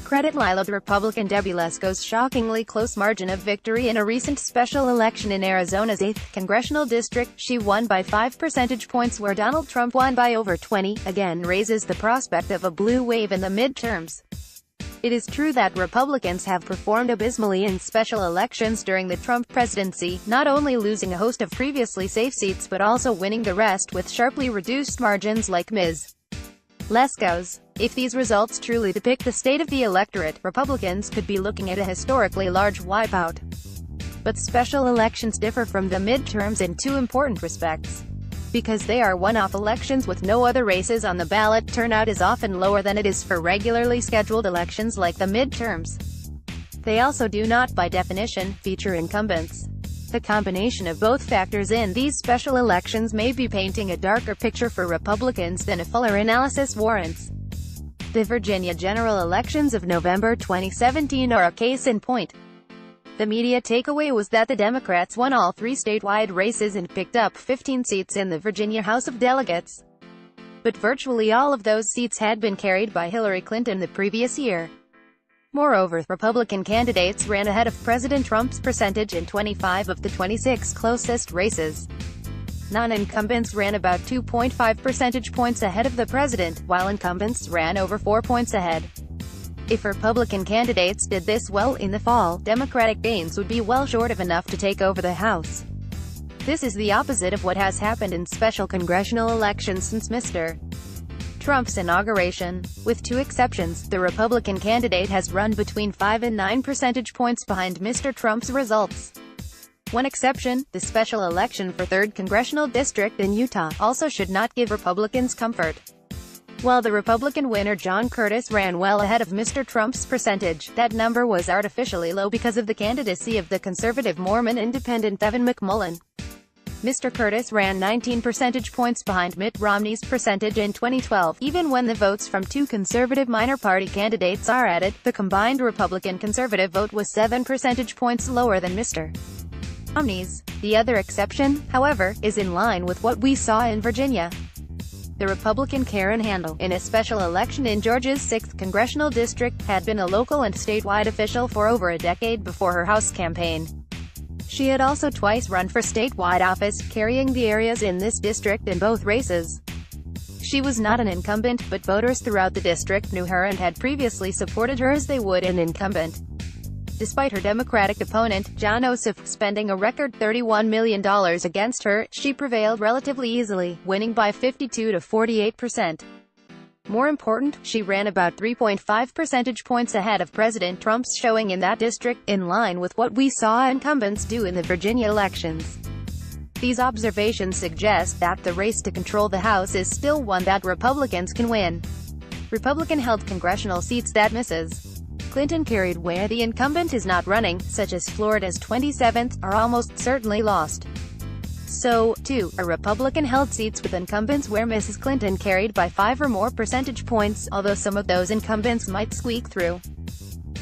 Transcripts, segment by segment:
CreditleilloThe Republican Debbie Lesko's shockingly close margin of victory in a recent special election in Arizona's 8th Congressional District. She won by 5 percentage points where Donald Trump won by over 20, again raises the prospect of a blue wave in the midterms. It is true that Republicans have performed abysmally in special elections during the Trump presidency, not only losing a host of previously safe seats but also winning the rest with sharply reduced margins like Ms. Lesko's. If these results truly depict the state of the electorate, Republicans could be looking at a historically large wipeout. But special elections differ from the midterms in two important respects. Because they are one-off elections with no other races on the ballot, turnout is often lower than it is for regularly scheduled elections like the midterms. They also do not, by definition, feature incumbents. The combination of both factors in these special elections may be painting a darker picture for Republicans than a fuller analysis warrants. The Virginia general elections of November 2017 are a case in point. The media takeaway was that the Democrats won all three statewide races and picked up 15 seats in the Virginia House of Delegates. But virtually all of those seats had been carried by Hillary Clinton the previous year. Moreover, Republican candidates ran ahead of President Trump's percentage in 25 of the 26 closest races. Non-incumbents ran about 2.5 percentage points ahead of the president, while incumbents ran over 4 points ahead. If Republican candidates did this well in the fall, Democratic gains would be well short of enough to take over the House. This is the opposite of what has happened in special congressional elections since Mr. Trump's inauguration. With two exceptions, the Republican candidate has run between 5 and 9 percentage points behind Mr. Trump's results. One exception, the special election for 3rd Congressional District in Utah, also should not give Republicans comfort. While the Republican winner John Curtis ran well ahead of Mr. Trump's percentage, that number was artificially low because of the candidacy of the conservative Mormon independent Evan McMullin. Mr. Curtis ran 19 percentage points behind Mitt Romney's percentage in 2012. Even when the votes from two conservative minor party candidates are added, the combined Republican-conservative vote was 7 percentage points lower than Mr. Romney's. The other exception, however, is in line with what we saw in Virginia. The Republican Karen Handel, in a special election in Georgia's 6th Congressional District, had been a local and statewide official for over a decade before her House campaign. She had also twice run for statewide office, carrying the areas in this district in both races. She was not an incumbent, but voters throughout the district knew her and had previously supported her as they would an incumbent. Despite her Democratic opponent, Jon Ossoff, spending a record $31 million against her, she prevailed relatively easily, winning by 52 to 48%. More important, she ran about 3.5 percentage points ahead of President Trump's showing in that district, in line with what we saw incumbents do in the Virginia elections. These observations suggest that the race to control the House is still one that Republicans can win. Republican-held congressional seats that Mrs. Clinton carried where the incumbent is not running, such as Florida's 27th, are almost certainly lost. So, too, are Republican-held seats with incumbents where Mrs. Clinton carried by 5 or more percentage points, although some of those incumbents might squeak through.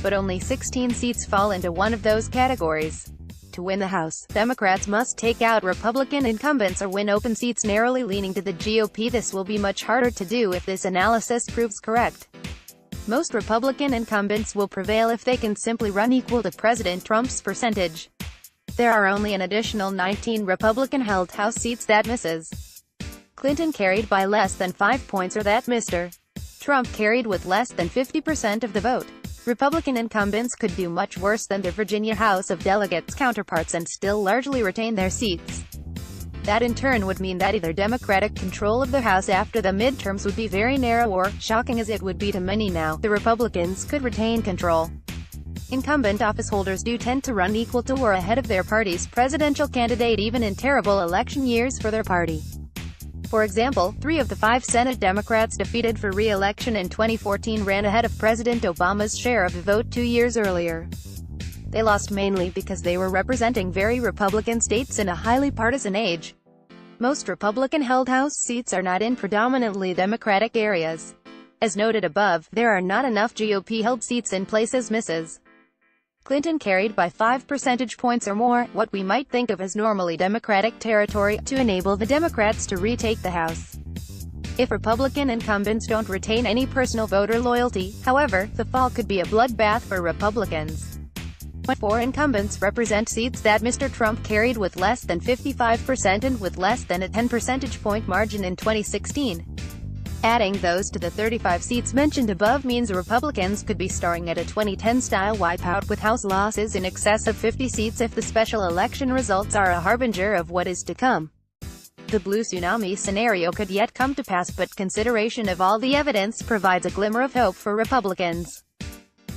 But only 16 seats fall into one of those categories. To win the House, Democrats must take out Republican incumbents or win open seats narrowly leaning to the GOP. This will be much harder to do if this analysis proves correct. Most Republican incumbents will prevail if they can simply run equal to President Trump's percentage. There are only an additional 19 Republican-held House seats that Mrs. Clinton carried by less than 5 points or that Mr. Trump carried with less than 50% of the vote. Republican incumbents could do much worse than their Virginia House of Delegates counterparts and still largely retain their seats. That in turn would mean that either Democratic control of the House after the midterms would be very narrow or, shocking as it would be to many now, the Republicans could retain control. Incumbent officeholders do tend to run equal to or ahead of their party's presidential candidate even in terrible election years for their party. For example, 3 of the 5 Senate Democrats defeated for re-election in 2014 ran ahead of President Obama's share of the vote 2 years earlier. They lost mainly because they were representing very Republican states in a highly partisan age. Most Republican-held House seats are not in predominantly Democratic areas. As noted above, there are not enough GOP-held seats in places Mrs. Clinton carried by 5 percentage points or more, what we might think of as normally Democratic territory, to enable the Democrats to retake the House. if Republican incumbents don't retain any personal voter loyalty. However, the fall could be a bloodbath for Republicans. 4 incumbents represent seats that Mr. Trump carried with less than 55% and with less than a 10 percentage point margin in 2016. Adding those to the 35 seats mentioned above means Republicans could be staring at a 2010-style wipeout with House losses in excess of 50 seats if the special election results are a harbinger of what is to come. The blue tsunami scenario could yet come to pass, but consideration of all the evidence provides a glimmer of hope for Republicans.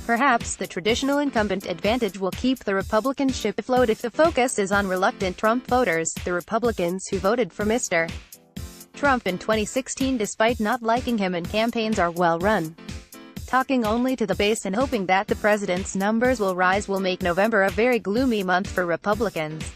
Perhaps the traditional incumbent advantage will keep the Republican ship afloat if the focus is on reluctant Trump voters, the Republicans who voted for Mr. Trump in 2016 despite not liking him, and campaigns are well run. Talking only to the base and hoping that the president's numbers will rise will make November a very gloomy month for Republicans.